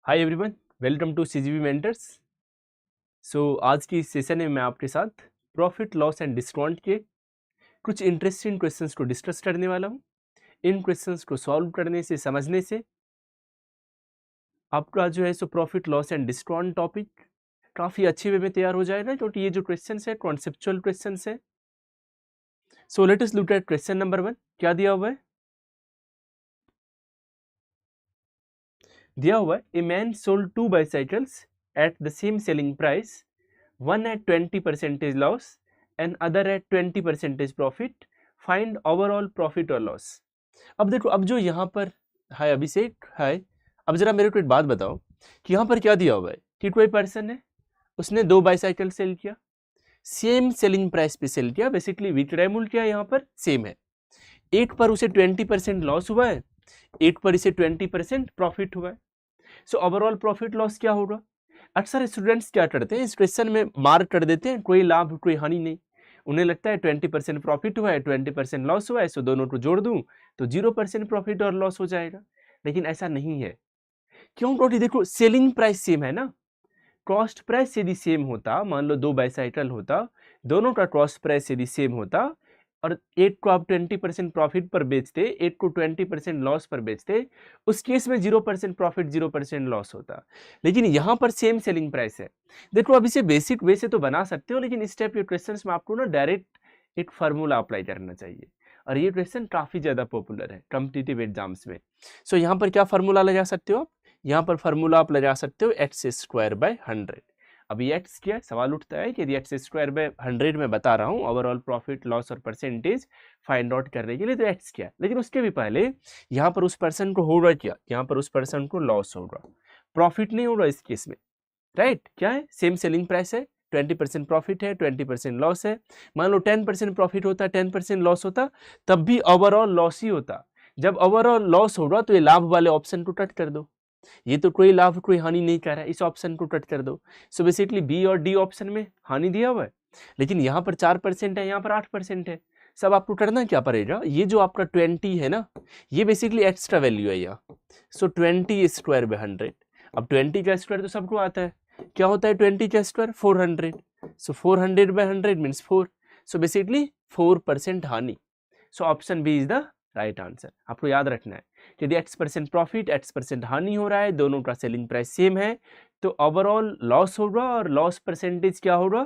Hi everyone, welcome to CGV mentors. आज की इस सेशन में मैं आपके साथ प्रॉफिट लॉस एंड डिस्काउंट के कुछ इंटरेस्टिंग क्वेश्चंस को डिस्कस करने वाला हूं। इन क्वेश्चंस को सॉल्व करने से, समझने से आपका जो है profit loss and discount topic काफ़ी अच्छे वे में तैयार हो जाएगा, क्योंकि ये जो क्वेश्चंस है कॉन्सेप्चुअल क्वेश्चंस है। So let us look at question number 1। क्या दिया हुआ है? A man sold 2 bicycles at the same selling price, one at 20% loss and other at 20% profit. Find overall profit or loss. अब देखो, अब जो यहाँ पर हाय अभिषेक, हाय। अब जरा मेरे को एक बात बताओ कि यहाँ पर क्या दिया हुआ है कि कोई पर्सन है, उसने 2 बाइसाइकिल सेल किया, सेम सेलिंग प्राइस पे सेल किया। बेसिकली विक्रय मूल्य क्या यहाँ पर सेम है। एक पर उसे 20% लॉस हुआ है, एक पर इसे 20% प्रॉफिट हुआ है। सो ओवरऑल प्रॉफिट लॉस क्या होगा? अक्सर स्टूडेंट्स क्या करते हैं, इस क्वेश्चन में मार्क कर देते हैं, कोई लाभ कोई हानि नहीं। उन्हें लगता है 20% प्रॉफिट हुआ है, 20% लॉस हुआ है, सो दोनों को जोड़ दूं तो 0% प्रॉफिट और लॉस हो जाएगा। लेकिन ऐसा नहीं है। क्यों? क्योंकि देखो सेलिंग प्राइस सेम है ना। कॉस्ट प्राइस यदि सेम होता, मान लो 2 बाइसाइकिल होता, दोनों का कॉस्ट प्राइस यदि सेम होता और एक को आप 20% प्रॉफिट पर बेचते, एक को 20% लॉस पर बेचते, उस केस में 0% प्रॉफिट 0% लॉस होता। लेकिन यहाँ पर सेम सेलिंग प्राइस है। देखो, अब इसे बेसिक वे से तो बना सकते हो, लेकिन इस टाइप के क्वेश्चन में आपको ना डायरेक्ट एक फार्मूला अप्लाई करना चाहिए, और ये क्वेश्चन काफी ज्यादा पॉपुलर है कॉम्पिटिटिव एग्जाम्स में। सो यहाँ पर क्या फार्मूला लगा सकते हो आप? यहाँ पर फार्मूला आप लगा सकते हो एक्स स्क्वायर बाय 100। अभी एक्स क्या है, सवाल उठता है कि यदि एक्स स्क्वायर बाय 100 में बता रहा हूँ ओवरऑल प्रॉफिट लॉस और परसेंटेज फाइंड आउट करने के लिए, तो एक्स क्या है। लेकिन उसके भी पहले यहाँ पर उस पर्सन को होगा क्या, यहाँ पर उस पर्सन को लॉस होगा, प्रॉफिट नहीं होगा इस केस में, राइट? क्या है, सेम सेलिंग प्राइस है, 20% प्रॉफिट है, 20% लॉस है। मान लो 10% प्रॉफिट होता, 10% लॉस होता, तब भी ओवरऑल लॉस ही होता। जब ओवरऑल लॉस होगा तो ये लाभ वाले ऑप्शन को कट कर दो। ये तो कोई लाभ कोई हानि नहीं कर रहा है, इस ऑप्शन को कट कर दो। सो बेसिकली बी और डी ऑप्शन में हानि दिया हुआ है, लेकिन यहाँ पर 4% है, यहाँ पर 8% है। सब आपको करना क्या पड़ेगा, ये जो आपका 20 है ना, ये बेसिकली एक्स्ट्रा वैल्यू है यहाँ। सो 20 स्क्वायर बाय 100। अब 20 का स्क्वायर तो सबको आता है, क्या होता है 20 का square? 400। So 400 by 100 means 4। So basically 4% हानि। So option B is the right answer. आपको याद रखना है, यदि x% प्रॉफिट, x% हानि हो रहा है, दोनों का सेलिंग प्राइस सेम है, तो ओवरऑल लॉस होगा, और लॉस परसेंटेज क्या होगा?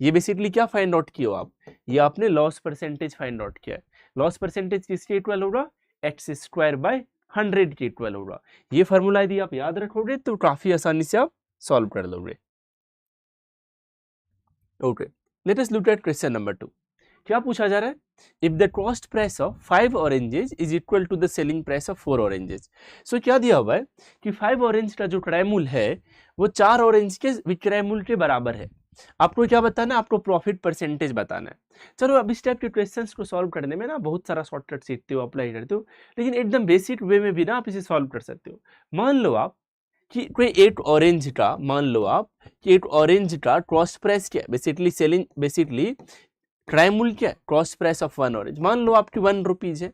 ये बेसिकली क्या फाइंड आउट किया आप? ये आपने लॉस परसेंटेज फाइंड आउट किया है। लॉस परसेंटेज किसके इक्वल होगा? एक्स स्क्वायर बाय 100 के इक्वल होगा। ये फॉर्मूला यदि आप याद रखोगे तो काफी आसानी से आप सॉल्व कर लोगे। Okay, let us look at question number 2। क्या पूछा जा रहा है? If the cost price of 5 oranges is equal to the selling price of 4 oranges. So क्या दिया हुआ है कि 5 ऑरेंज का जो क्रय मूल्य है वो 4 ऑरेंज के विक्रय मूल्य के बराबर है। आपको क्या बताना है? आपको प्रॉफिट परसेंटेज बताना है। चलो, अब इस टाइप के क्वेश्चंस को सॉल्व करने में ना बहुत सारा शॉर्टकट सीखते हो, अप्लाई करते हो, लेकिन एकदम बेसिक वे में भी ना आप इसे सॉल्व कर सकते हो। मान लो आप कि कोई एक ऑरेंज का, मान लो आप कि एक ऑरेंज का कॉस्ट प्राइस क्या है, बेसिकली सेलिंग, बेसिकली क्रय मूल्य क्या है? Cost price of 1 orange. मान लो आपकी 1 रुपीज है।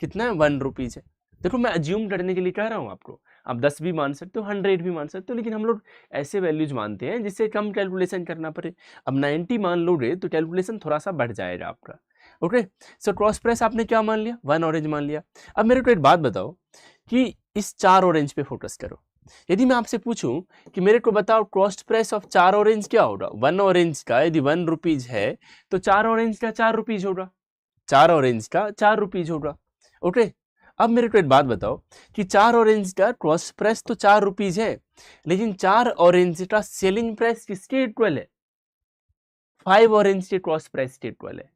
कितना है? 1 रुपीज है। देखो, मैं अज्यूम करने के लिए कह रहा हूँ आपको, आप 10 भी मान सकते हो, 100 भी मान सकते हो, लेकिन हम लोग ऐसे वैल्यूज मानते हैं जिससे कम कैलकुलेशन करना पड़े। अब 90 मान लोगे तो कैलकुलेशन थोड़ा सा बढ़ जाएगा आपका। ओके, सो कॉस्ट प्राइस आपने क्या मान लिया? 1 ऑरेंज मान लिया। अब मेरे को एक बात बताओ कि इस 4 ऑरेंज पे फोकस करो। यदि मैं आपसे पूछूं कि मेरे को बताओ कॉस्ट प्राइस ऑफ 4 ऑरेंज क्या होगा? 1 ऑरेंज का यदि 1 रुपीज है तो 4 ऑरेंज का 4 रुपीज होगा, 4 ऑरेंज का 4 रुपीज होगा। ओके, अब मेरे को एक बात बताओ कि 4 ऑरेंज का कॉस्ट प्राइस तो 4 रुपीज है, लेकिन 4 ऑरेंज का सेलिंग प्राइस किसके इक्वल है? 5 ऑरेंज के कॉस्ट प्राइस के इक्वल है।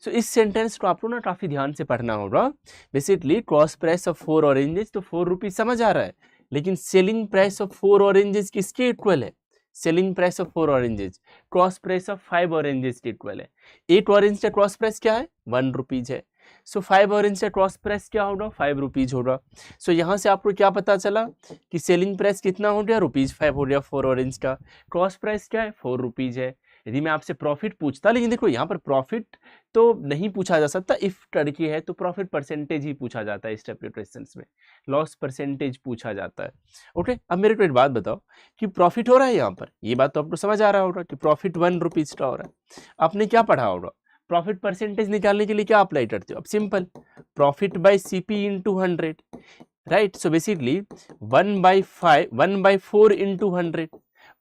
सो इस सेंटेंस को आपको ना काफी ध्यान से पढ़ना होगा। Basically cost price of 4 oranges तो 4 रुपीज समझ आ रहा है, लेकिन सेलिंग प्राइस ऑफ 4 ऑरेंजेस किसके इक्वल है? Selling price of 4 oranges cost price of 5 oranges के इक्वल है। 8 ऑरेंज का कॉस्ट प्राइस क्या है? 1 रुपीज है। सो 5 ऑरेंज का कॉस्ट प्राइस क्या होगा? 5 रुपीज होगा। सो यहाँ से आपको क्या पता चला कि सेलिंग प्राइस कितना हो गया? ₹5 हो गया 4 ऑरेंज का। कॉस्ट प्राइस क्या है? 4 रुपीज है। यदि मैं आपसे प्रॉफिट पूछता, लेकिन देखो यहाँ पर प्रॉफिट तो नहीं पूछा जा सकता, इफ टर्की है तो प्रॉफिट परसेंटेज ही पूछा जाता है इस टाइप के क्वेश्चंस में, लॉस परसेंटेज पूछा जाता है। ओके, अब मेरे को एक बात बताओ कि प्रॉफिट हो रहा है यहाँ पर, ये बात तो आपको समझ आ रहा होगा कि प्रॉफिट 1 रुपीज का हो रहा है। आपने क्या पढ़ा होगा, प्रॉफिट परसेंटेज निकालने के लिए क्या अप्लाई करते हो, अब simple, profit by CP into 100, right. So basically 1/4 into 100,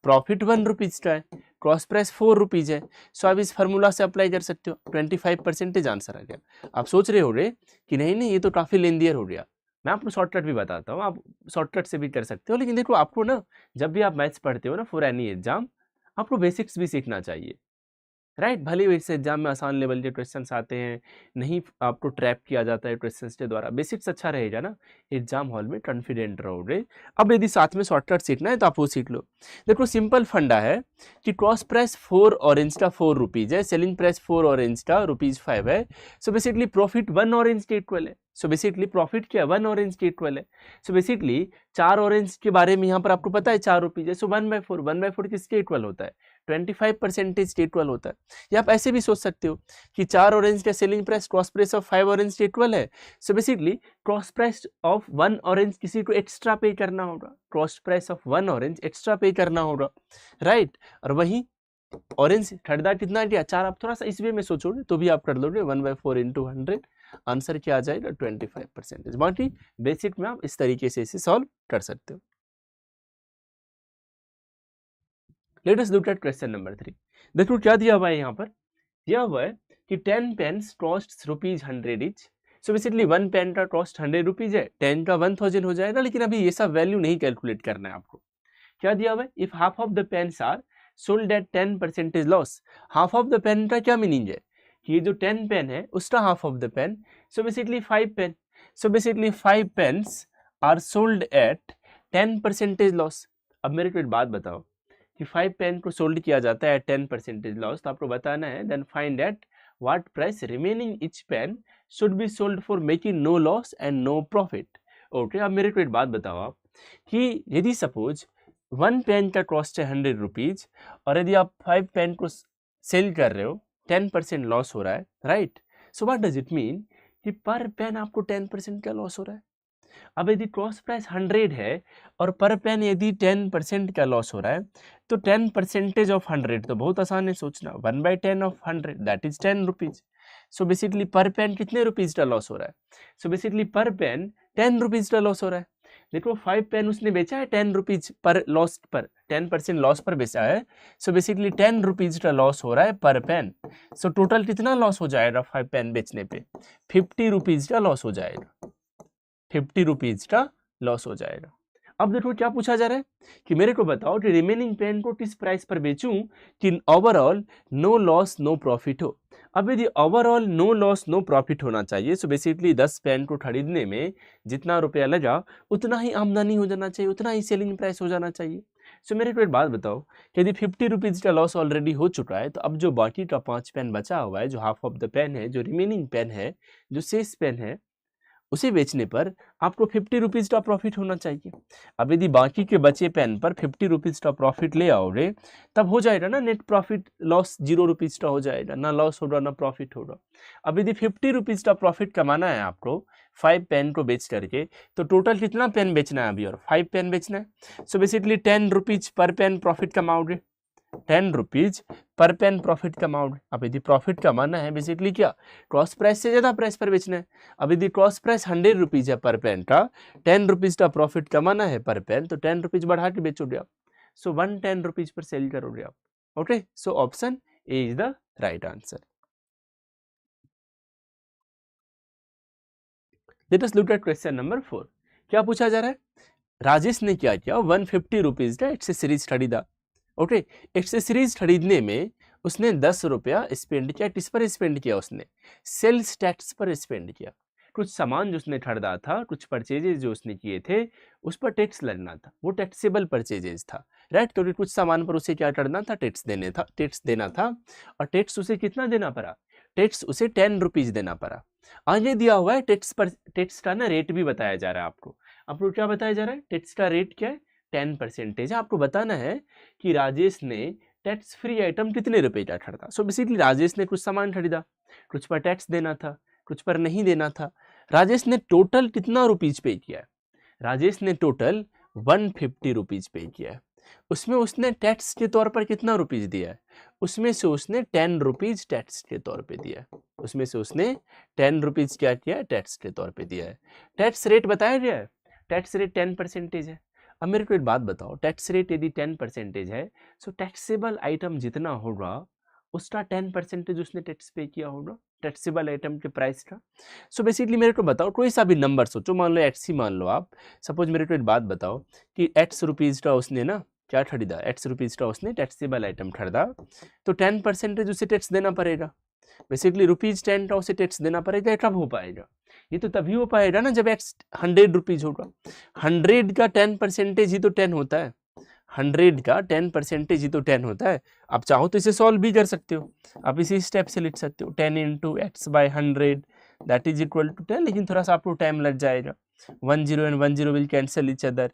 profit 1 rupees का है, क्रॉस प्राइस 4 रुपीज है। सो आप इस फार्मूला से अप्लाई कर सकते हो, 25% आंसर आ गया। आप सोच रहे हो रे कि नहीं नहीं ये तो काफी लेंदियर हो गया, मैं आपको शॉर्टकट भी बताता हूँ, आप शॉर्टकट से भी कर सकते हो, लेकिन देखो आपको ना जब भी आप मैथ्स पढ़ते हो ना फॉर एनी एग्जाम, आपको बेसिक्स भी सीखना चाहिए, राइट। भले ही इस एग्जाम में आसान लेवल के क्वेश्चंस आते हैं, नहीं आपको ट्रैप किया जाता है क्वेश्चंस के द्वारा, बेसिक्स अच्छा रहेगा ना, एग्जाम हॉल में कॉन्फिडेंट रहोगे। अब यदि साथ में शॉर्टकट सीखना है तो आप वो सीख लो। देखो सिंपल फंडा है कि क्रॉस प्राइस 4 ऑरेंज का 4 रुपीज है, सेलिंग प्राइस 4 ऑरेंज का ₹5 है। सो बेसिकली प्रॉफिट 1 ऑरेंज के इक्वल है। सो बेसिकली प्रॉफिट क्या 1 ऑरेंज के इक्वल है। सो बेसिकली 4 ऑरेंज के बारे में यहाँ पर आपको पता है 4 रुपीज है। सो 1/4 किसके इक्वल होता है, 25% के इक्वल होता है। या आप ऐसे भी सोच सकते हो कि 4 ऑरेंज का selling price cross price of 5 orange के इक्वल है। So basically cross price of 1 orange किसी को एक्स्ट्रा पे करना होगा, cross price of 1 orange extra पे करना होगा, राइट। और वही ऑरेंज खरीदा कितना दिया 4, आप थोड़ा सा इस वे में सोचोगे तो भी आप कर लोगे 1/4 इंटू 100, आंसर क्या आ जाएगा 25%। बाकी बेसिक में आप इस तरीके से इसे सॉल्व कर सकते हो। Late us look at question number 3। देखो क्या दिया हुआ है यहाँ पर, दिया हुआ है कि 10 pens cost ₹100 each. So basically 1 pen का कॉस्ट 100 रुपीज है, 10 का 1000 हो जाएगा, लेकिन अभी ये सब वैल्यू नहीं कैलकुलेट करना है आपको। क्या दिया हुआ है, if half of the pens are sold at 10% loss. Half of the pen का क्या मीनिंग है कि ये जो 10 पेन है उसका half of the pen, so basically 5 pen. So basically 5 pens are sold at 10% loss. अब मेरे को एक बात बताओ कि 5 पेन को सोल्ड किया जाता है 10% लॉस, तो आपको बताना है then find at what price remaining each pen should be sold for making no loss and no profit. Okay, अब मेरे को एक बात बताओ आप कि यदि सपोज 1 पेन का कॉस्ट है 100 रुपीज और यदि आप 5 पेन को सेल कर रहे हो 10% लॉस हो रहा है, right. So what does it mean कि पर पेन आपको 10% का लॉस हो रहा है। अब यदि क्रॉस प्राइस 100 है और पर पेन यदि 10% का लॉस हो रहा है, तो 10% ऑफ 100 तो बहुत आसान है सोचना, 1/10 of 100 that is 10 rupees. So basically पर पेन कितने रुपीज का लॉस हो रहा है, सो बेसिकली पर पेन 10 रुपीज का लॉस हो रहा है। देखो 5 पेन उसने बेचा है 10 रुपीज पर लॉस पर, 10% लॉस पर बेचा है। सो बेसिकली 10 रुपीज का लॉस हो रहा है पर पेन। सो टोटल कितना लॉस हो जाएगा 5 पेन बेचने पे, 50 रुपीज का लॉस हो जाएगा, 50 रुपीज का लॉस हो जाएगा। अब देखो क्या पूछा जा रहा है कि मेरे को बताओ कि रिमेनिंग पेन को किस प्राइस पर बेचूं कि overall no loss no profit हो। अब यदि overall no loss no profit होना चाहिए, सो बेसिकली 10 पेन को खरीदने में जितना रुपया लगा उतना ही आमदनी हो जाना चाहिए, उतना ही सेलिंग प्राइस हो जाना चाहिए। सो मेरे को एक बात बताओ कि यदि 50 रुपीज का लॉस ऑलरेडी हो चुका है, तो अब जो बाकी का 5 पेन बचा हुआ है, जो हाफ ऑफ द पेन है, जो रिमेनिंग पेन है, जो शेष पेन है, उसे बेचने पर आपको 50 रुपीज का प्रॉफिट होना चाहिए। अब यदि बाकी के बचे पेन पर 50 रुपीज का प्रॉफिट ले आओगे, तब हो जाएगा ना नेट प्रॉफिट, लॉस 0 रुपीज का हो जाएगा, ना लॉस होगा ना प्रॉफिट होगा। अब यदि 50 रुपीज का प्रॉफिट कमाना है आपको 5 पेन को बेच करके, तो टोटल कितना पेन बेचना है अभी, और 5 पेन बेचना है। सो बेसिकली 10 रुपीज पर पेन प्रॉफिट कमाओगे, 10 रुपीज पर पेन प्रॉफिट कमाओगे। अब यदि प्रॉफिट कमाना है बेसिकली क्या, क्रॉस प्राइस से ज्यादा प्राइस पर बेचना है। अब यदि क्रॉस प्राइस 100 रुपीज है पर पेन का, 10 रुपीज का प्रॉफिट कमाना है पर पेन, तो 10 रुपीज बढ़ा के बेचोगे आप। सो 110 रुपीज पर सेल करोगे आप। Okay, so option A is the right answer. Late us look at question number 4। क्या पूछा जा रहा है, राजेश ने क्या किया, 150 रुपीज का एक्सेसरीज खरीदा। ओके, एक्सेसरीज खरीदने में उसने 10 रुपया स्पेंड किया, किस पर स्पेंड किया, उसने सेल्स टैक्स पर स्पेंड किया। कुछ सामान जो उसने खरीदा था, कुछ परचेजेज जो उसने किए थे, उस पर टैक्स लगना था, वो टैक्सेबल परचेजेज था, राइट। क्योंकि कुछ सामान पर उसे क्या करना था, टैक्स देना था। और टैक्स उसे कितना देना पड़ा, टैक्स उसे 10 रुपीज देना पड़ा। आगे दिया हुआ है टैक्स का ना रेट भी बताया जा रहा है आपको क्या बताया जा रहा है, टैक्स का रेट क्या है 10% है। आपको बताना है कि राजेश ने टैक्स फ्री आइटम कितने रुपए का खरीदा। सो बेसिकली राजेश ने कुछ सामान खरीदा, कुछ पर टैक्स देना था, कुछ पर नहीं देना था। राजेश ने टोटल कितना रुपीज पे किया है? राजेश ने टोटल 150 रुपीज पे किया है। उसमें उसने टैक्स के तौर पर कितना रुपीज दिया है? उसमें से उसने 10 रुपीज टैक्स के तौर पे दिया है। उसमें से उसने 10 रुपीज क्या किया है? टैक्स के तौर पे दिया है। टैक्स रेट बताया गया है, टैक्स रेट 10% है। अब मेरे को एक बात बताओ, टैक्स रेट यदि 10% है, सो टैक्सेबल आइटम जितना होगा उसका 10% उसने टैक्स पे किया होगा टैक्सेबल आइटम के प्राइस का। सो बेसिकली मेरे को बताओ, कोई सा भी नंबर सोचो, मान लो एक्स ही मान लो आप। सपोज मेरे को एक बात बताओ कि एक्स रुपीज़ का उसने ना क्या खरीदा, एक्स रुपीज़ का उसने टैक्सेबल आइटम खरीदा, तो 10% उसे टैक्स देना पड़ेगा। बेसिकली ₹10 का उसे टैक्स देना पड़ेगा। कब हो पाएगा? ये तो तभी हो पाएगा ना जब एक्स 100 रुपीज़ होगा। 100 का 10% ही तो 10 होता है। 100 का 10% ही तो 10 होता है। आप चाहो तो इसे सॉल्व भी कर सकते हो, आप इसी स्टेप से लिख सकते हो 10 into x by 100 that is equal to 10, लेकिन थोड़ा सा आपको टाइम लग जाएगा। 1 0 and 1 0 will cancel each other,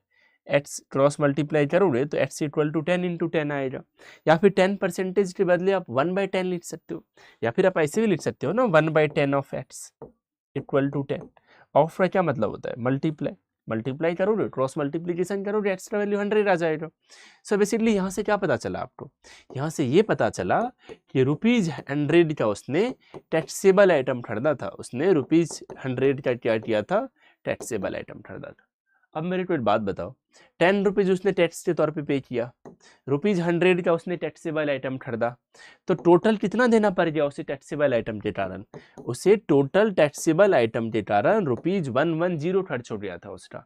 x cross multiply करोगे तो एक्स इक्वल टू 10 इंटू 10 आएगा। या फिर 10% के बदले आप 1/10 लिख सकते हो, या फिर आप ऐसे भी लिख सकते हो ना 1/10 of x equal to 10। Of का क्या मतलब होता है? मल्टीप्लाई, मल्टीप्लाई करोगे, क्रॉस मल्टीप्लीकेशन करोगे, एक्स का वैल्यू 100 आ जाएगा। सो बेसिकली यहाँ से क्या पता चला आपको? यहाँ से ये पता चला कि ₹100 का उसने टैक्सेबल आइटम खरीदा था। उसने ₹100 का क्या किया था? टैक्सेबल आइटम खरीदा था। अब मेरे को एक बात बताओ, 10 रुपीज उसने टैक्स के तौर पे किया, ₹100 का उसने टैक्सेबल आइटम खरीदा, तो टोटल कितना देना पड़ गया उसे टैक्सेबल आइटम के कारण? उसे टोटल टैक्सेबल आइटम के कारण ₹110 खर्च हो गया था उसका,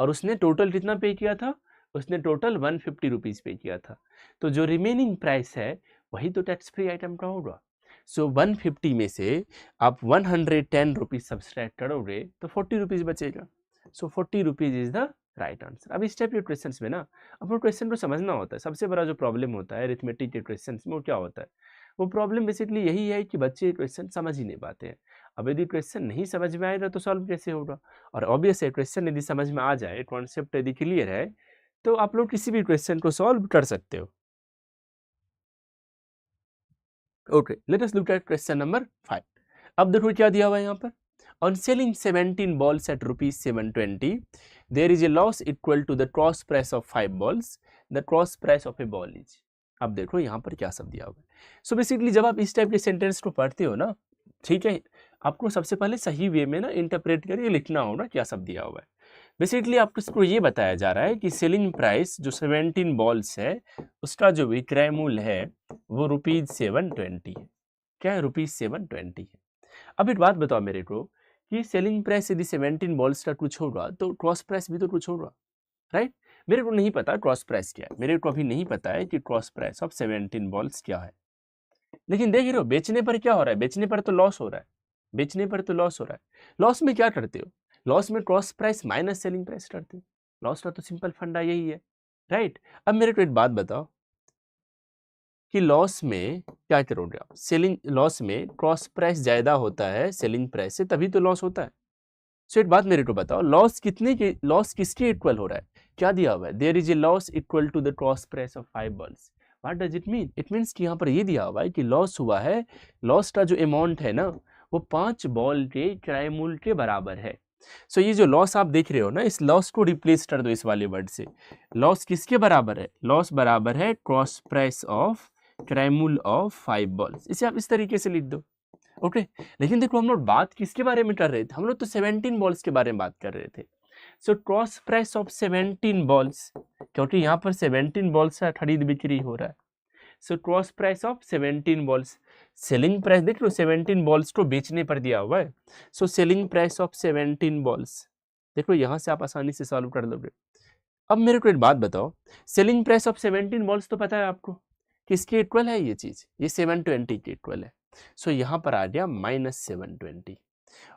और उसने टोटल कितना पे किया था? उसने टोटल 150 रुपीज पे किया था। तो जो रिमेनिंग प्राइस है वही तो टैक्स फ्री आइटम का होगा। सो 150 में से आप 110 रुपीज सब्सट्रैक्ट करोगे तो 40 रुपीज बचेगा। सो 40 rupees is the right answer. अब इस टाइप के क्वेश्चन में ना आपको क्वेश्चन को समझना होता है। सबसे बड़ा जो प्रॉब्लम होता है अरिथमेटिक के क्वेश्चन में वो क्या होता है? वो प्रॉब्लम बेसिकली यही है कि बच्चे क्वेश्चन समझ ही नहीं पाते हैं। अब यदि क्वेश्चन नहीं समझ में आएगा तो सॉल्व कैसे होगा? और ऑब्वियस है क्वेश्चन यदि समझ में आ जाए, कॉन्सेप्ट यदि क्लियर है, तो आप लोग किसी भी क्वेश्चन को सॉल्व कर सकते हो। Okay, let us look at question number 5। अब देखो क्या दिया हुआ है यहाँ पर। On selling 17 balls at ₹720, there is a loss equal to the cross price of 5 balls. The cross price of a ball is. अब देखो यहाँ पर क्या सब दिया हुआ है। सो बेसिकली जब आप इस टाइप के सेंटेंस को पढ़ते हो ना, ठीक है, आपको सबसे पहले सही वे में ना इंटरप्रेट करके लिखना होगा क्या सब दिया हुआ है। बेसिकली आपको ये बताया जा रहा है कि सेलिंग प्राइस जो 17 बॉल्स है उसका जो विक्रय मूल्य है वो ₹720 है। क्या है? ₹720 है। अब एक बात बताओ मेरे को कि सेलिंग प्राइस यदि 17 बॉल्स का कुछ होगा तो क्रॉस प्राइस भी तो कुछ होगा, राइट? मेरे को नहीं पता क्रॉस प्राइस क्या है, मेरे को अभी नहीं पता है कि क्रॉस प्राइस ऑफ 17 बॉल्स क्या है। लेकिन देख रहे हो बेचने पर क्या हो रहा है? बेचने पर तो लॉस हो रहा है, बेचने पर तो लॉस हो रहा है। लॉस में क्या करते हो? लॉस में cross price minus selling price करते हो। लॉस का तो सिंपल फंडा यही है, राइट? अब मेरे को एक बात बताओ कि लॉस में क्या करोगे आप? सेलिंग लॉस में क्रॉस प्राइस ज्यादा होता है सेलिंग प्राइस से, तभी तो लॉस होता है। सो एक बात मेरे को बताओ, लॉस किसके इक्वल हो रहा है? क्या दिया हुआ है? There is a loss equal to the cross price of 5 balls. What does it mean? It means कि यहाँ पर ये दिया हुआ है कि लॉस हुआ है, लॉस का जो अमाउंट है ना वो 5 बॉल के क्रय मूल्य के बराबर है। सो ये जो लॉस आप देख रहे हो ना, इस लॉस को रिप्लेस कर दो इस वाले वर्ड से। लॉस किसके बराबर है? लॉस बराबर है क्रॉस प्राइस ऑफ क्रय मूल्य ऑफ 5 बॉल्स। इसे आप इस तरीके से लिख दो, ओके। लेकिन देखो हम लोग बात किसके बारे में कर रहे थे? हम लोग तो 17 बॉल्स के बारे में बात कर रहे थे। So cross price of 17 balls, क्योंकि यहाँ पर 17 बॉल्स का खरीद बिक्री हो रहा है। So cross price of 17 balls, selling price देख लो 17 बॉल्स को बेचने पर दिया हुआ है। So selling price of 17 balls, देखो यहाँ से आप आसानी से सॉल्व कर लोगे। अब मेरे को एक बात बताओ, सेलिंग प्राइस ऑफ 17 बॉल्स तो पता है आपको किसके इक्वल है? ये चीज ये 720 के इक्वल है। सो यहाँ पर आ गया -720।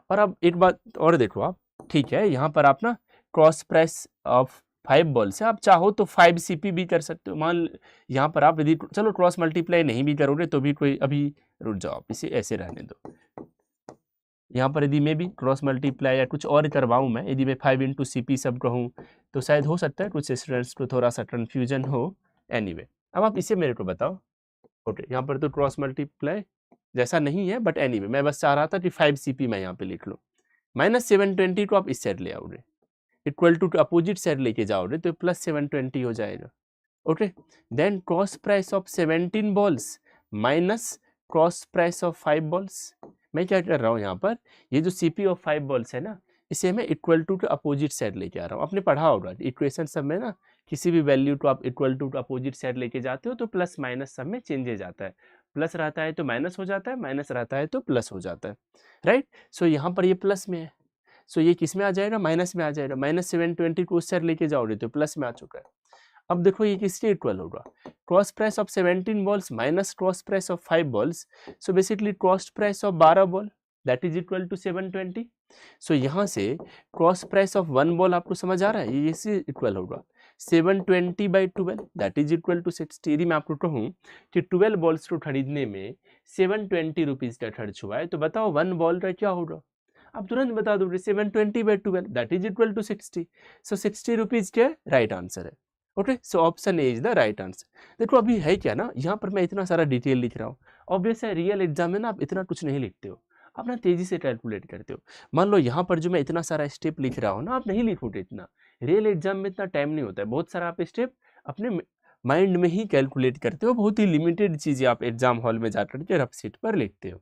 और अब एक बात और देखो आप, ठीक है, यहाँ पर आप ना क्रॉस प्राइस ऑफ 5 बॉल से आप चाहो तो 5 CP भी कर सकते हो। मान यहाँ पर आप यदि चलो क्रॉस मल्टीप्लाई नहीं भी करोगे तो भी कोई, अभी रुक जाओ, आप इसे ऐसे रहने दो। यहाँ पर यदि मैं भी क्रॉस मल्टीप्लाई या कुछ और करवाऊँ मैं, यदि मैं 5 इंटू CP सब कहूँ तो शायद हो सकता है कुछ स्टूडेंट्स को थोड़ा सा कन्फ्यूजन हो। एनीवे अब आप इसे मेरे को बताओ। ओके, यहाँ पर तो क्रॉस मल्टीप्लाई जैसा नहीं है, बट एनीवे मैं बस चाह रहा था कि 5 CP मैं यहाँ पे लिख लूँ। -720 को आप इस साइड ले आओगे, इक्वल टू अपोजिट साइड लेके जाओगे तो +720 हो जाएगा। Okay, then cross price of 17 balls minus cross price of 5 balls. मैं क्या कर रहा हूँ यहाँ पर, ये जो CP ऑफ 5 बॉल्स है ना, इसे मैं इक्वल टू अपोजिट साइड लेके आ रहा हूँ। आपने पढ़ा होगा इक्वेशन सब में ना, किसी भी वैल्यू को आप इक्वल टू अपोजिट साइड लेके जाते हो तो प्लस माइनस सब में चेंजेस आता है। प्लस रहता है तो माइनस हो जाता है, माइनस रहता है तो प्लस हो जाता है, राइट। सो यहाँ पर ये प्लस में है, सो ये किस में आ जाएगा, माइनस में आ जाएगा। -720 को उस साइड लेके जाओगे तो प्लस में आ चुका है। अब देखो ये किसके इक्वल होगा, cross price of 17 balls minus cross price of 5 balls. So basically cost price of 12 ball that is equal to 720। सो यहाँ से क्रॉस प्राइस ऑफ 1 बॉल आपको समझ आ रहा है, ये इससे इक्वल होगा 720/12 दैट इज इक्वल टू 60। यदि मैं आपको कहूँ कि 12 बॉल्स को खरीदने में 720 रुपीज़ का खर्च हुआ है, तो बताओ 1 बॉल का क्या होगा। आप तुरंत बता दोगे 720/12 that is equal to 60। So 60 rupees क्या राइट आंसर है। Okay, so option A is the right answer. देखो अभी है क्या ना, यहाँ पर मैं इतना सारा डिटेल लिख रहा हूँ। ऑब्वियस है रियल एग्जाम में ना आप इतना कुछ नहीं लिखते हो, आप ना तेजी से कैलकुलेट करते हो। मान लो यहाँ पर जो मैं इतना सारा स्टेप लिख रहा हूँ ना, आप नहीं लिखोगे इतना। रियल एग्जाम में इतना टाइम नहीं होता है, बहुत सारा आप स्टेप अपने माइंड में ही कैलकुलेट करते हो, बहुत ही लिमिटेड चीजें आप एग्जाम हॉल में जाकर के रफ शीट पर लिखते हो।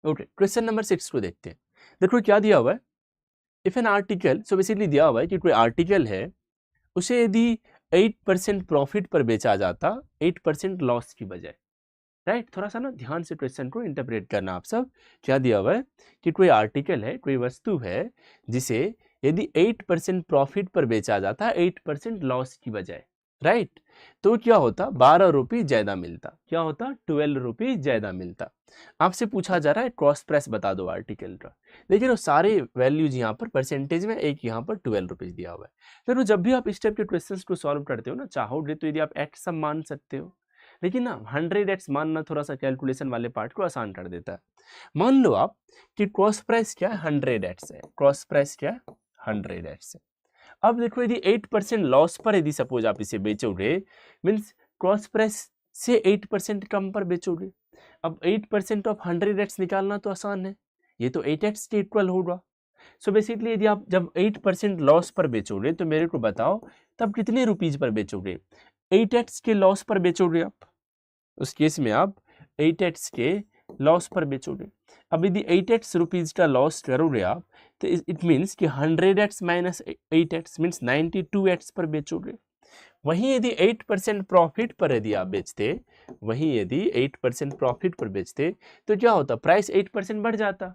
ओके, क्वेश्चन नंबर 6 को देखते हैं। देखो क्या दिया हुआ है, if an article, so basically दिया हुआ है कि कोई आर्टिकल है, उसे यदि 8% प्रॉफिट पर बेचा जाता 8% लॉस की बजाय, राइट। थोड़ा सा ना ध्यान से क्वेश्चन को इंटरप्रेट करना आप सब। क्या दिया हुआ है कि कोई आर्टिकल है, कोई वस्तु है, जिसे यदि 8% प्रॉफिट पर बेचा जाता 8% लॉस की बजाय, राइट, तो क्या होता, 12 रुपये ज्यादा मिलता। क्या होता, 12 रुपये ज्यादा मिलता। आपसे पूछा जा रहा है क्रॉस प्राइस बता दो आर्टिकल का। देखिए सारे वैल्यूज यहाँ पर परसेंटेज में, एक यहाँ पर 12 रुपीज दिया हुआ है। तो जब भी आप इस टाइप के क्वेश्चंस को सॉल्व करते हो ना, चाहोगे तो यदि आप एक्स सम मान सकते हो, लेकिन ना 100x मानना थोड़ा सा कैलकुलेशन वाले पार्ट को आसान कर देता है। मान लो आप कि क्रॉस प्राइस क्या है, 100x है। क्रॉस प्राइस क्या है, 100x है। अब देखो यदि 8% लॉस पर यदि सपोज आप इसे बेचोगे, मीन्स क्रॉस प्राइस से 8% कम पर बेचोगे। अब 8% ऑफ 100x निकालना तो आसान है, ये तो 8x के इक्वल होगा। सो बेसिकली यदि आप जब 8% लॉस पर बेचोगे तो मेरे को बताओ तब कितने रुपीज पर बेचोगे, 8x के लॉस पर बेचोगे आप। उस केस में आप 8x के लॉस पर बेचोगे। अब यदि 8x रुपीज का लॉस करोगे आप, तो इट मीन्स कि 100x minus 8x means 92x पर बेचोगे। वहीं यदि 8% प्रॉफिट पर यदि आप बेचते, वहीं यदि 8% प्रॉफिट पर बेचते तो क्या होता, प्राइस 8% बढ़ जाता।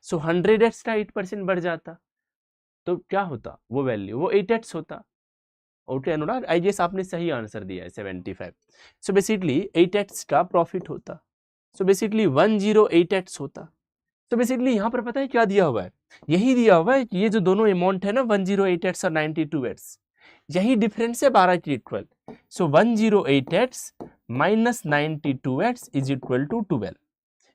सो 100x का 8% बढ़ जाता, तो क्या होता वो वैल्यू, वो 8x होता। ओके अनुराग, आई गेस आपने सही आंसर दिया है 75। सो बेसिकली 8x का प्रॉफिट होता। सो बेसिकली 108x होता। तो बेसिकली यहाँ पर पता है क्या दिया हुआ है, यही दिया हुआ है कि ये जो दोनों अमाउंट है ना 108x और 92x, यही डिफरेंस है 12 के equal. So 108x minus 92x is equal to 12।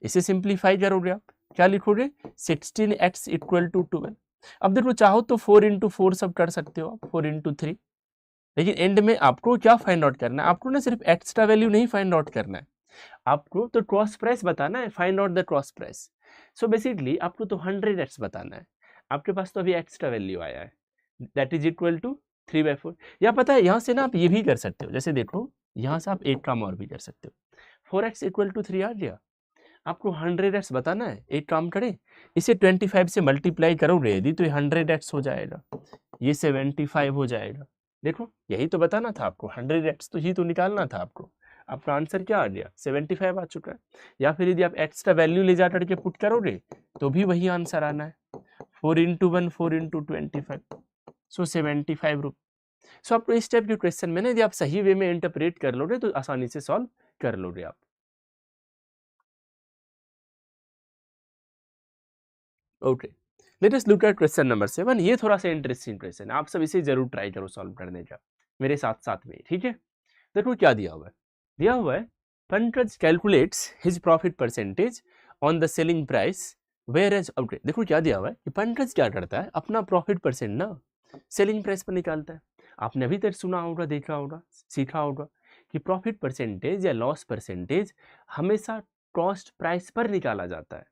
इसे सिंप्लीफाई करोगे आप, क्या लिखोगे, 16x इक्वल टू 12। अब देखो चाहो तो 4 इंटू 4 सब कर सकते हो आप, 4 इंटू 3, लेकिन एंड में आपको क्या फाइंड आउट करना है, आपको ना सिर्फ एक्स्ट्रा वैल्यू नहीं फाइंड आउट करना है, आपको तो क्रॉस प्राइस बताना है, find out the cross price. So basically आपको तो 100x बताना है, आपके पास तो अभी एक्स्ट्रा वैल्यू आया है दैट इज इक्वल टू 3/4। या पता है यहाँ से ना आप ये भी कर सकते हो, जैसे देखो यहाँ से आप एक काम और भी कर सकते हो, 4x इक्वल टू 3 आ गया। आपको 100x बताना है, एक काम करें, इसे 25 से मल्टीप्लाई करोगे यदि तो ये 100x हो जाएगा, ये 75 हो जाएगा। देखो यही तो बताना था आपको, 100x तो ही तो निकालना था आपको। आपका आंसर क्या आ गया, 75 आ चुका है। या फिर यदि आप एक्स्ट्रा वैल्यू ले जा करके पुट करोगे तो भी वही आंसर आना है, 4 इंटू 1 4 इंटू 25, सो 75 रुपये। सो आपको इस टाइप के क्वेश्चन में ना यदि आप सही वे में इंटरप्रेट कर लोगे तो आसानी से सॉल्व कर लोगे आप। Okay, let us look at question number 7। ये थोड़ा सा इंटरेस्टिंग क्वेश्चन है, आप सब इसे जरूर ट्राई करो सॉल्व करने का मेरे साथ साथ में, ठीक है। देखो क्या दिया हुआ है, दिया हुआ है Pankaj calculates his profit percentage on the selling price whereas. Okay देखो क्या दिया हुआ है कि पंकज क्या करता है, अपना प्रॉफिट परसेंट ना सेलिंग प्राइस पर निकालता है। आपने अभी तक सुना होगा, देखा होगा, सीखा होगा कि प्रॉफिट परसेंटेज या लॉस परसेंटेज हमेशा कॉस्ट प्राइस पर निकाला जाता है।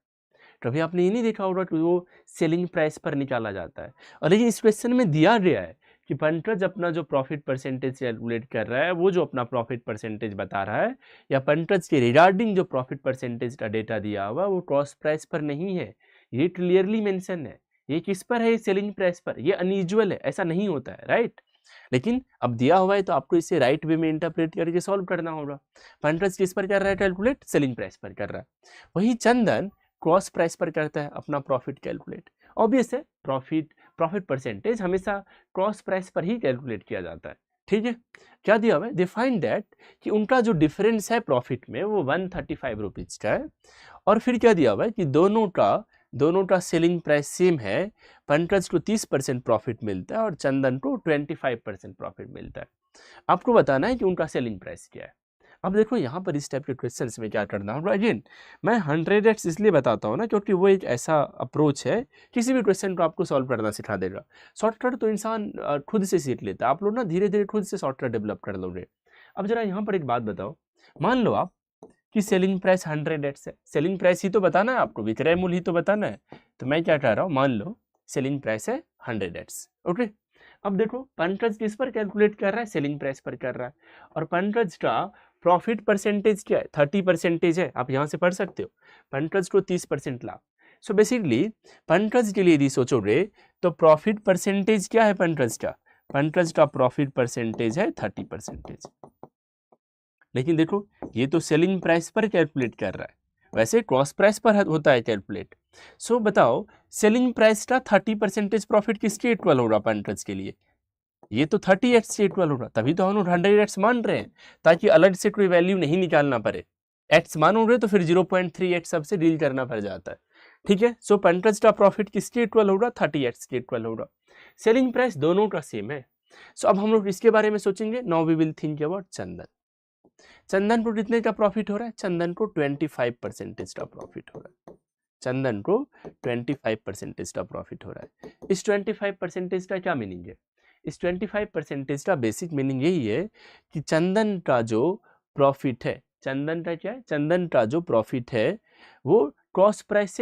कभी आपने ये नहीं देखा होगा कि वो सेलिंग प्राइस पर निकाला जाता है। और लेकिन इस क्वेश्चन में दिया गया है कि पंकज अपना जो प्रॉफिट परसेंटेज कैलकुलेट कर रहा है, वो जो अपना प्रॉफिट परसेंटेज बता रहा है, या पंकज के रिगार्डिंग जो प्रॉफिट परसेंटेज का डेटा दिया हुआ वो कॉस्ट प्राइस पर नहीं है। ये क्लियरली मेंशन है। ये किस पर है? सेलिंग प्राइस पर। ये अनयूजुअल है, ऐसा नहीं होता है, राइट। लेकिन अब दिया हुआ है तो आपको इसे राइट वे में इंटरप्रेट करके सॉल्व करना होगा। पंकज किस पर कर रहा है कैलकुलेट? सेलिंग प्राइस पर कर रहा है। वही चंदन क्रॉस प्राइस पर करता है अपना प्रॉफिट कैलकुलेट। ऑब्वियस है, प्रॉफिट परसेंटेज हमेशा क्रॉस प्राइस पर ही कैलकुलेट किया जाता है। ठीक है, क्या दिया हुआ है? दे फाइंड दैट कि उनका जो डिफरेंस है प्रॉफिट में वो 135 रुपीज का है। और फिर क्या दिया हुआ है कि दोनों का सेलिंग प्राइस सेम है। पंकज को 30% प्रॉफिट मिलता है और चंदन को 25% प्रॉफिट मिलता है। आपको बताना है कि उनका सेलिंग प्राइस क्या है। अब देखो यहाँ पर इस टाइप के क्वेश्चंस में क्या करना होगा। अगेन मैं 100x इसलिए बताता हूँ ना क्योंकि वो एक ऐसा अप्रोच है, किसी भी क्वेश्चन को आपको सॉल्व करना सिखा देगा। शॉर्टकट तो इंसान खुद से सीख लेता है, आप लोग ना धीरे धीरे खुद से शॉर्टकट डेवलप कर लोगे। अब जरा यहाँ पर एक बात बताओ, मान लो आप कि सेलिंग प्राइस 100x है। सेलिंग प्राइस ही तो बताना है आपको, विक्रय मूल्य ही तो बताना है। तो मैं क्या कह रहा हूँ, मान लो सेलिंग प्राइस है 100x। ओके, अब देखो पंकज किस पर कैलकुलेट कर रहा है? सेलिंग प्राइस पर कर रहा है। और पंकज का प्रॉफिट परसेंटेज क्या है? 30% है। आप यहाँ से पढ़ सकते हो, पंकज को 30% लाभ। सो बेसिकली पंकज के लिए यदि सोचोगे तो प्रॉफिट परसेंटेज क्या है पंकज का? पंकज का प्रॉफिट परसेंटेज है 30%। लेकिन देखो ये तो सेलिंग प्राइस पर कैलकुलेट कर रहा है, वैसे क्रॉस प्राइस पर होता है कैलकुलेट। सो बताओ सेलिंग प्राइस का 30% प्रॉफिट किसके इक्वल होगा पंकज के लिए? ये तो 30x से इक्वल होगा, तभी तो हम 100x मान रहे हैं, ताकि अलग से कोई वैल्यू नहीं निकालना पड़े। x मानोगे तो फिर 0.3x सबसे डील करना पड़ जाता है। ठीक है, सो पंकज का प्रॉफिट किसके इक्वल होगा? 30x के इक्वल होगा। सेलिंग प्राइस दोनों का सेम है। सो अब हम लोग इसके बारे में सोचेंगे। Now we will think about Chandan. Chandan को कितने का प्रॉफिट हो रहा है? चंदन को 25% का प्रॉफिट हो रहा है। चंदन को 25% का प्रॉफिट हो रहा है। इस 25% का क्या मीनिंग है? इस 25% का बेसिक मीनिंग यही है कि चंदन का जो प्रॉफिट है, चंदन का क्या है? चंदन का जो प्रॉफिट है वो क्रॉस प्राइस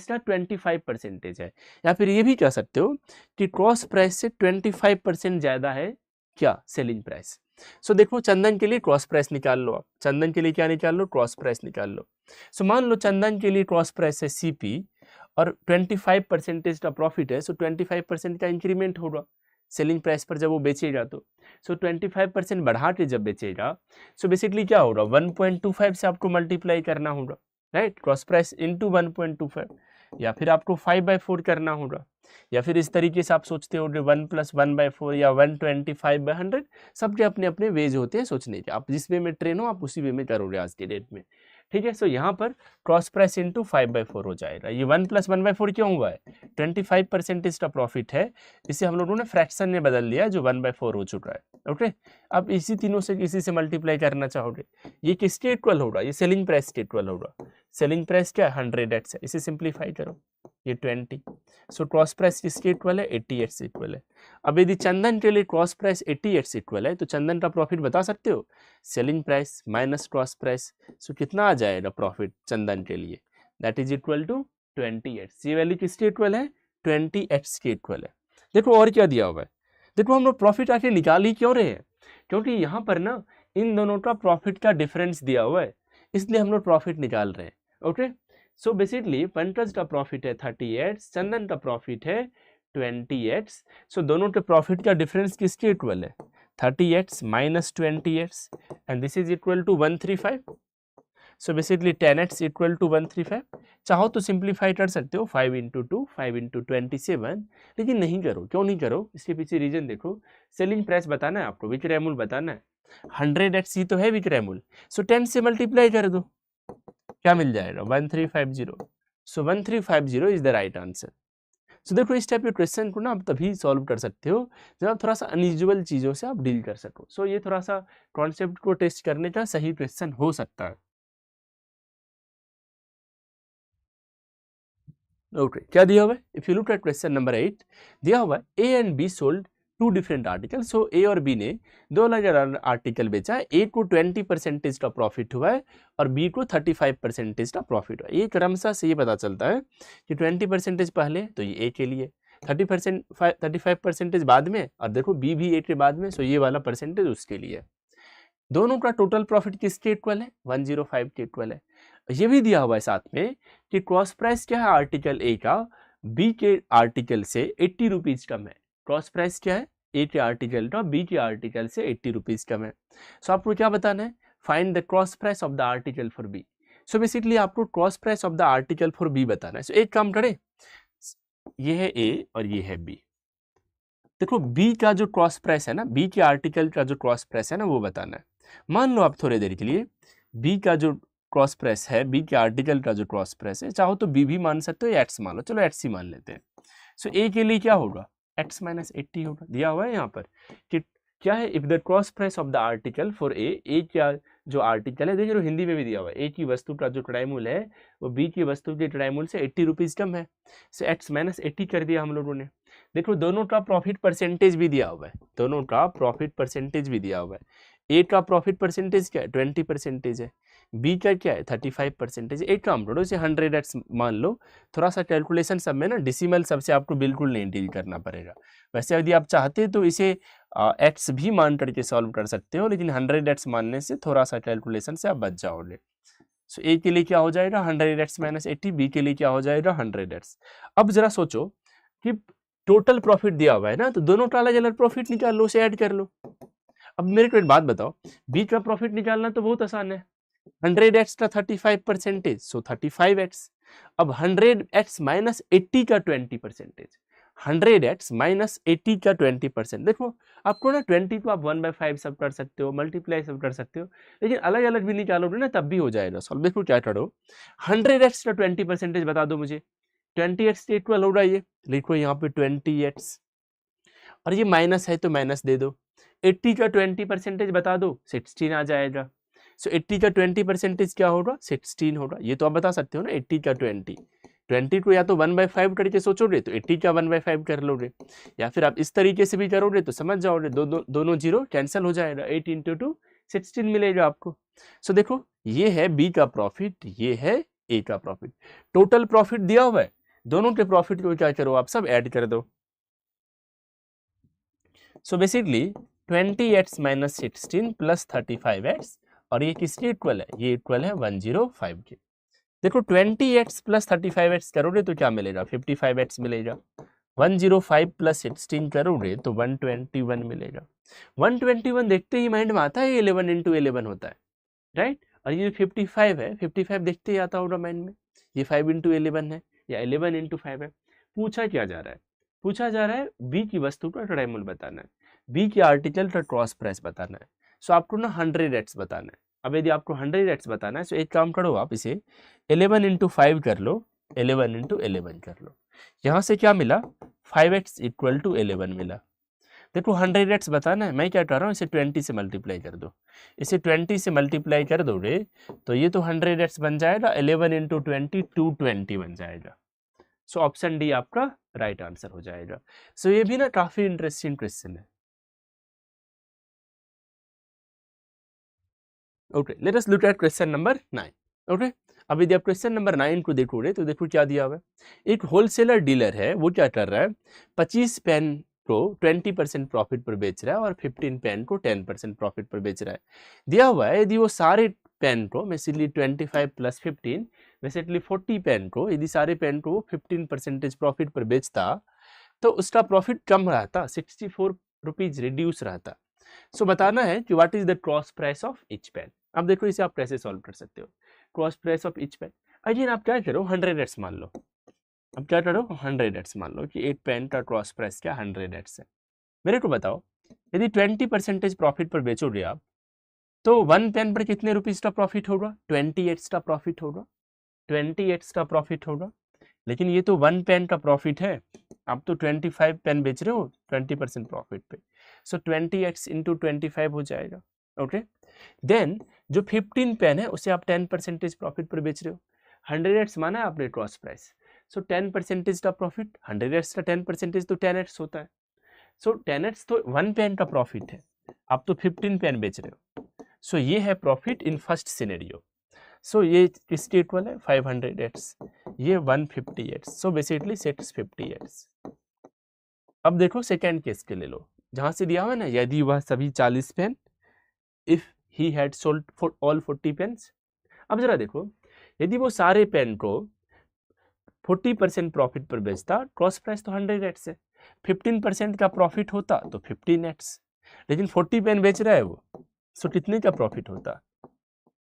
का 25% है। या फिर ये भी कह सकते हो कि क्रॉस प्राइस से 25% ज्यादा है क्या? Selling price. सो देखो चंदन के लिए क्रॉस प्राइस निकाल लो। आप चंदन के लिए क्या निकाल लो? क्रॉस प्राइस निकाल लो। सो मान लो चंदन के लिए क्रॉस प्राइस है CP और 25% का प्रॉफिट है। सो 25% का इंक्रीमेंट होगा सेलिंग प्राइस पर जब वो बेचेगा तो। सो 25% बढ़ा के जब बेचेगा, सो बेसिकली क्या होगा? 1.25 से आपको मल्टीप्लाई करना होगा, राइट। क्रॉस प्राइस इंटू 1.25, या फिर आपको 5/4 करना होगा, या फिर इस तरीके से आप सोचते हो 1 + 1/4 या 125/100। सबके अपने अपने वेज होते हैं सोचने के। आप जिस वे में ट्रेन हो आप उसी वे में करोगे आज के डेट में। ठीक है, सो यहाँ पर क्रॉस प्राइस इंटू 5/4 हो जाएगा। ये 1 + 1/4 क्यों हुआ है? 25% का प्रॉफिट है, इसे हम लोगों ने फ्रैक्शन में बदल दिया जो 1/4 हो चुका है। ओके, अब इसी तीनों से किसी से मल्टीप्लाई करना चाहोगे, ये किसके इक्वल होगा? ये सेलिंग प्राइस के इक्वल होगा। सेलिंग प्राइस क्या है? 100x है। इसे सिंप्लीफाई करो, ये 20। सो क्रॉस प्राइस किसके इक्वल है? 80x इक्वल है। अब यदि चंदन के लिए क्रॉस प्राइस 80x इक्वल है तो चंदन का प्रॉफिट बता सकते हो? Selling price minus cross price. So कितना आ जाएगा प्रॉफिट चंदन के लिए? That is equal to 20x। ये वैल्यू किसके इक्वल है? 20x के इक्वल है। देखो और क्या दिया हुआ है। देखो हम लोग प्रॉफिट आखिर निकाल ही क्यों रहे हैं? क्योंकि यहाँ पर ना इन दोनों का प्रॉफिट का डिफरेंस दिया हुआ है, इसलिए हम लोग प्रॉफिट निकाल रहे हैं। ओके, सो बेसिकली पंकज का प्रॉफिट है 30x, चंदन का प्रॉफिट है 20x। सो दोनों के प्रॉफिट का डिफरेंस किसके इक्वल है? 30x minus 20x, and this is equal to 135। So basically 10x equal to 135। चाहो तो सिंप्लीफाई कर सकते हो, 5 × 2 5 × 27, लेकिन नहीं करो। क्यों नहीं करो? इसके पीछे रीजन देखो। सेलिंग प्राइस बताना है आपको, विक्रय मूल्य बताना है। 100x ही तो है विक्रय मूल्य। सो 10 से मल्टीप्लाई कर दो, क्या मिल जाएगा? 1350। सो 1350 इज द राइट आंसर। सो देखो इस टाइप के क्वेश्चन को ना आप तभी सॉल्व कर सकते हो जब आप थोड़ा सा अनयूजुअल चीज़ों से आप डील कर सको। सो ये थोड़ा सा कॉन्सेप्ट को टेस्ट करने का सही क्वेश्चन हो सकता है। ओके, क्या दिया हुआ है? If you look at question number 8, दिया हुआ है A and B sold to different article, so A और बी ने दो अलग आर्टिकल बेचा है। ए को 20% का प्रॉफिट हुआ है और बी को 35% का प्रॉफिट हुआ है। ये क्रमशः से ये पता चलता है कि 20% पहले तो ये ए के लिए, 35% बाद में, और देखो बी भी ए के बाद में, सो ये वाला परसेंटेज उसके लिए। दोनों का टोटल प्रॉफिट किसके इक्वल है? 105 के इक्वल है। ये भी दिया हुआ है साथ में कि क्रॉस प्राइस क्या है आर्टिकल ए का बी के आर्टिकल से 80 रुपीज कम है। क्रॉस प्राइस क्या है? ए के आर्टिकल का बी के आर्टिकल से 80 रुपीज कम है। सो आपको क्या बताना है? Find the cross price of the article for B. So basically आपको क्रॉस price of the article for B बताना है। सो एक काम करें, ये है ए और ये है बी। देखो बी का जो क्रॉस प्राइस है ना, बी के आर्टिकल का जो क्रॉस प्राइस है ना, वो बताना है। मान लो आप थोड़ी देर के लिए बी का जो क्रॉस प्राइस है, बी के आर्टिकल का जो क्रॉस प्राइस है, चाहो तो बी भी मान सकते हो या एक्स मान लो, चलो एक्स ही मान लेते हैं। सो ए के लिए क्या होगा? एक्स माइनस 80 होगा। दिया हुआ है यहाँ पर कि क्या है, if the cross price of the article for a क्या जो आर्टिकल है, देखिए हिंदी में भी दिया हुआ है, ए की वस्तु का जो ट्राई मूल है वो बी की वस्तु के ट्राई मूल से 80 रुपीज कम है। सो एक्स माइनस 80 कर दिया हम लोगों ने। देखो दोनों का प्रॉफिट परसेंटेज भी दिया हुआ है, दोनों का प्रॉफिट परसेंटेज भी दिया हुआ है। ए का प्रॉफिट परसेंटेज क्या है? 20% है। बी का क्या है? 35%। एक काम करो, इसे 100x मान लो। थोड़ा सा कैलकुलेशन सब में ना डिसिमल सबसे आपको बिल्कुल नहीं डील करना पड़ेगा। वैसे यदि आप चाहते तो इसे एक्स भी मान करके सॉल्व कर सकते हो, लेकिन 100x मानने से थोड़ा सा कैलकुलेशन से आप बच जाओगे। सो ए के लिए क्या हो जाएगा? 100x minus 80। बी के लिए क्या हो जाएगा? 100x। अब जरा सोचो कि टोटल प्रॉफिट दिया हुआ है ना, तो दोनों का अलग अलग प्रॉफिट निकाल लो, उसे ऐड कर लो। अब मेरे को एक बात बताओ, बी का प्रॉफिट निकालना तो बहुत आसान है। 100x का 35%, सो 35x। अब 100x माइनस 80 का 20%, 100x माइनस 80 का 20%। देखो आपको ना 20 को आप 1/5 सब कर सकते हो, मल्टीप्लाई सब कर सकते हो, लेकिन अलग अलग भी निकालोगे ना तब भी हो जाएगा सॉल्व। देखो क्या करो, 100x का 20% बता दो मुझे। 20x के इक्वल होगा ये, लिखो यहाँ पे 20x, और ये माइनस है तो माइनस दे दो। 80 का 20% बता दो, 16 आ जाएगा। सो 80 का 20% क्या होगा? 16 होगा। ये तो आप बता सकते हो ना, 80 का 20 को या तो 1/5 करके सोचोगे तो 80 का 1/5 कर लोगे, या फिर आप इस तरीके से भी करोगे तो समझ जाओगे, दोनों जीरो कैंसिल हो जाएगा, 8 इंटू 2 16 मिलेगा आपको। सो देखो ये है बी का प्रॉफिट, ये है ए का प्रॉफिट। टोटल प्रॉफिट दिया हुआ है, दोनों के प्रॉफिट को क्या करो आप सब ऐड कर दो। So basically 20x minus 16 plus 35x, और ये किसके इक्वल है? ये इक्वल है 105 के। देखो 20x प्लस 35x करोगे तो क्या मिलेगा? 55x मिलेगा। 105 प्लस 16 करोगे तो 121 मिलेगा। 121 देखते ही माइंड में आता है 11 इंटू 11 होता है, राइट। और ये 55 है, 55 देखते ही आता होगा माइंड में, ये 5 इंटू 11 है या 11 इंटू 5 है। पूछा क्या जा रहा है? पूछा जा रहा है बी की वस्तु का ट्राई मूल बताना है, बी के आर्टिकल का क्रॉस प्राइस बताना है। सो आपको ना 100x बताना है। अब यदि आपको 100x बताना है तो एक काम करो, आप इसे 11 इंटू 5 कर लो, 11 इंटू 11 कर लो। यहाँ से क्या मिला? 5x इक्वल टू 11 मिला। देखो 100x बताना है, मैं क्या कर रहा हूँ, इसे 20 से मल्टीप्लाई कर दो। इसे 20 से मल्टीप्लाई कर दोगे तो ये तो 100x बन जाएगा, 11 इंटू 20 220 बन जाएगा। सो ऑप्शन डी आपका राइट आंसर हो जाएगा। सो ये भी ना काफी इंटरेस्टिंग क्वेश्चन है। Okay, let us look at question number 9। Okay, अब यदि आप क्वेश्चन नंबर 9 को देखोगे तो देखो क्या दिया हुआ है। एक होलसेलर डीलर है, वो क्या कर रहा है, 25 पेन को 20% प्रॉफिट पर बेच रहा है और 15 पेन को 10% प्रॉफिट पर बेच रहा है। दिया हुआ है यदि वो सारे पेन को बेसिकली 25 प्लस 15 बेसिकली 40 पेन को, यदि सारे पेन को 15% प्रॉफिट पर बेचता तो उसका प्रॉफिट कम रहता, 64 रुपीज रिड्यूस रहता। सो बताना है कि what is the cross price of each pen. अब देखो इसे आप कैसे सॉल्व कर सकते हो, cross price of each pen. Again आप क्या करो, 100x मान लो। अब क्या करो, 100x मान लो कि एक पेन का क्रॉस प्राइस क्या 100x है। मेरे को बताओ यदि 20% प्रॉफिट पर बेचोगे आप तो वन पेन पर कितने रुपीज का प्रॉफिट होगा? 20x का प्रॉफिट होगा, 20x का प्रॉफिट होगा। लेकिन ये तो वन पेन का प्रॉफिट है, आप तो 25 पेन बेच रहे हो 20% प्रॉफिट पे। सो 20x इंटू 25 हो जाएगा। ओके, देन जो 15 पेन है उसे आप 10% प्रॉफिट पर बेच रहे हो। 100x माना है आपने क्रॉस प्राइस, सो 10% का प्रॉफिट, 100x का 10% तो 10x होता है। सो 10x तो 1 पेन का प्रॉफिट है, आप तो 15 पेन बेच रहे हो। सो ये है प्रॉफिट इन फर्स्ट सिनेरियो। सो ये किसके इक्वल है 500x, ये 150x, सो बेसिकली 650x। अब देखो सेकेंड केस के ले लो, जहां से दिया हुआ है ना, यदि वह सभी 40 pen, if he had sold all 40 pens. अब जरा देखो, यदि वो सारे पेन को 40% प्रॉफिट पर बेचता, क्रॉस प्राइस तो 100x है, 15% का प्रॉफिट होता तो 15x, लेकिन 40 पेन बेच रहा है वो, सो कितने का प्रॉफिट होता,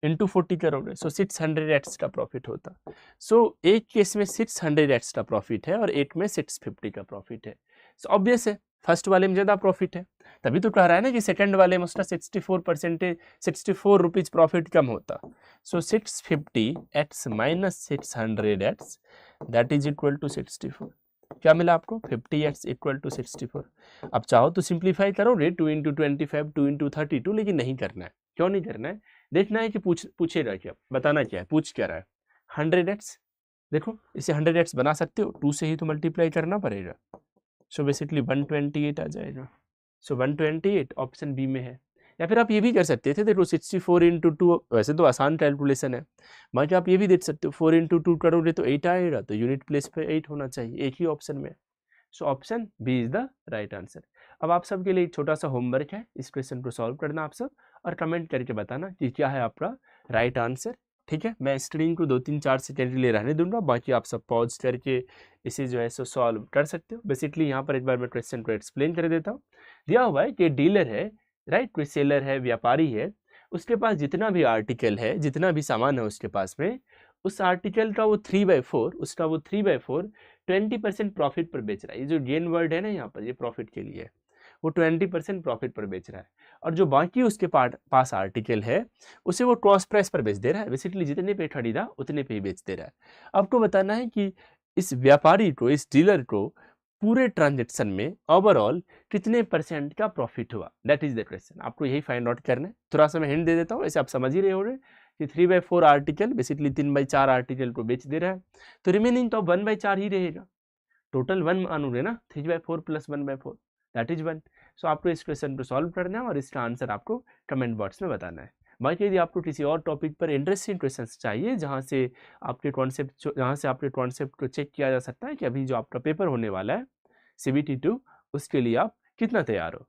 इंटू 40 करोगे, सो 600x का प्रॉफिट होता। सो एक केस में 600x का प्रॉफिट है और एक में 650 का प्रॉफिट है। सो ऑब्वियस है फर्स्ट वाले में ज़्यादा प्रॉफिट है, तभी तो कह रहा है ना कि सेकंड वाले में उसका 64 रुपीज़ प्रॉफिट कम होता। So 650x minus 600x that is equal to 64। क्या मिला आपको 50x इक्वल टू 64। अब चाहो तो सिंप्लीफाई करोगे 2 इंटू 25 2 इंटू 32, लेकिन नहीं करना है। क्यों नहीं करना है, देखना है कि पूछेगा क्या, बताना क्या है, पूछ क्या रहा है। 100x, देखो इसे 100x बना सकते हो, 2 से ही तो मल्टीप्लाई करना पड़ेगा। सो बेसिकली 128 आ जाएगा। सो 128 ऑप्शन बी में है। या फिर आप ये भी कर सकते थे, देखो 64 इंटू 2, वैसे तो आसान कैलकुलेशन है, बाकी आप ये भी देख सकते हो 4 इंटू 2 करोगे तो 8 आएगा, तो यूनिट प्लेस पे 8 होना चाहिए एक ही ऑप्शन में। So option B is the right answer. अब आप सबके लिए एक छोटा सा होमवर्क है, इस क्वेश्चन को सॉल्व करना आप सब, और कमेंट करके बताना कि क्या है आपका राइट आंसर। ठीक है, मैं स्क्रीन को 2-3-4 सेकेंड के लिए रहने दूंगा, बाकी आप सब पॉज करके इसे जो है सो सॉल्व कर सकते हो। बेसिकली यहाँ पर एक बार मैं क्वेश्चन को एक्सप्लेन कर देता हूँ। दिया हुआ है कि डीलर है, राइट, कोई सेलर है, व्यापारी है, उसके पास जितना भी आर्टिकल है, जितना भी सामान है उसके पास में, उस आर्टिकल का वो 3/4, उसका वो 3/4 20% प्रॉफिट पर बेच रहा है। ये जो गेन वर्ड है ना यहाँ पर, ये प्रॉफिट के लिए, वो 20% प्रॉफिट पर बेच रहा है, और जो बाकी उसके पास आर्टिकल है उसे वो क्रॉस प्राइस पर बेच दे रहा है। बेसिकली जितने पे खरीदा उतने पे ही बेच दे रहा है। आपको बताना है कि इस व्यापारी को, इस डीलर को पूरे ट्रांजेक्शन में ओवरऑल कितने परसेंट का प्रॉफिट हुआ, दैट इज द क्वेश्चन। आपको यही फाइंड आउट करना है। थोड़ा सा मैं हिंट दे देता हूँ, ऐसे आप समझ ही रहे होंगे कि 3/4 आर्टिकल, बेसिकली 3/4 आर्टिकल को बेच दे रहा है, तो रिमेनिंग तो 1/4 ही रहेगा। टोटल 1 मानोगे ना, 3/4 प्लस 1/4 दैट इज 1। सो आपको इस क्वेश्चन को सॉल्व करना है और इसका आंसर आपको कमेंट बॉक्स में बताना है। बाकी यदि आपको किसी और टॉपिक पर इंटरेस्टिंग क्वेश्चंस चाहिए जहाँ से आपके कॉन्सेप्ट को चेक किया जा सकता है कि अभी जो आपका पेपर होने वाला है CBT 2, उसके लिए आप कितना तैयार हो,